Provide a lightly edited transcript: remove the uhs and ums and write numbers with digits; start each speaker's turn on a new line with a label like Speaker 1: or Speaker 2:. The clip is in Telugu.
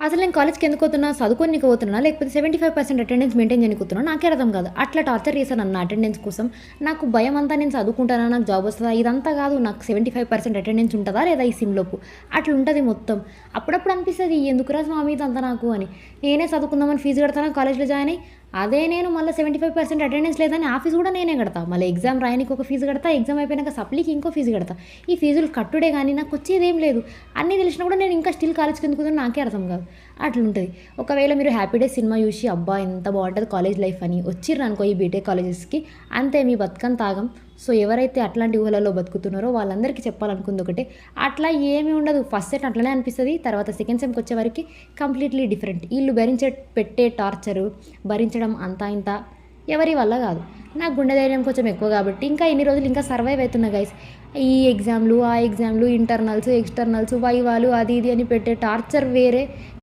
Speaker 1: అసలు నేను కాలేజ్‌కి ఎందుకు పోతున్నా? చదువుకోనీకి పోతున్నానా? లేకపోతే 75% అటెండెన్స్ మెయింటైన్ చేయనీకి పోతున్నానా? నాకే అర్థం కాదు. అట్లా టార్చర్ చేశారు నన్ను అటెండెన్స్ కోసం. నాకు భయమంతా నేను చదువుకుంటానా? నాకు జాబ్ వస్తదా? ఇదంతా కాదు. నాకు 75% అటెండెన్స్ ఉంటదా? లేదా ఈ సిమ్‌లోపు? అట్లుంటది మొత్తం. అప్పుడప్పుడు అనిపిస్తది ఎందుకురా స్వామి ఇదంతా నాకు అని. నేనే చదువుకుందామని ఫీజు కడతానా కాలేజ్‌లో జాయిన్ అయ్యి. అదే నేను మళ్ళా 75% అటెండెన్స్ లేదని ఆ ఫీజు కూడా నేనే కడతా. మళ్ళీ ఎగ్జామ్ రాయనీకి ఒక ఫీజు కడతా. ఎగ్జామ్ అయిపోయినాక సప్లీకి ఇంకో ఫీజు కడతా. ఈ ఫీజులు కట్టుడే గానీ నాకొచ్చేదేం లేదు. అన్నీ తెలిసినా కూడా నేను ఇంకా స్టిల్ కాలేజ్‌కి ఎందుకు పోతున్నా నాకే అర్థం కాదు. అట్లుంటది. ఒకవేళ మీరు 'హ్యాపీ డేస్' సినిమా చూసి అబ్బా! ఎంత బావుంటది కాలేజ్ లైఫ్ అని వచ్చిర్రనుకో ఈ బీటెక్ కాలేజెస్‌కి అంతే మీ బతుకంతా ఆగం. సో, ఎవరైతే అట్లాంటి ఊహలలో బతుకుతున్నారో వాళ్ళందరికీ చెప్పాలనుకుంది ఒకటే, అట్లా ఏమీ ఉండదు. ఫస్ట్ సెట్ అట్లనే అనిపిస్తది. తర్వాత సెకండ్ సెమ్‌కొచ్చేవరకి కంప్లీట్‌లీ డిఫరెంట్. ఈళ్ళు పెట్టే టార్చరు, భరించడం అంతా ఇంతా ఎవరి వల్ల కాదు. నాకు గుండె ధైర్యం కొంచెం ఎక్కువ కాబట్టి ఇంకా ఇన్ని రోజులు ఇంకా సర్వైవ్ అవుతున్నా గైస్. ఈ ఎగ్జామ్‌లు, ఆ ఎగ్జామ్‌లు, ఇంటర్నల్స్, ఎక్స్‌టర్నల్స్, వైవాలు అది ఇది అని పెట్టే టార్చర్ వేరే.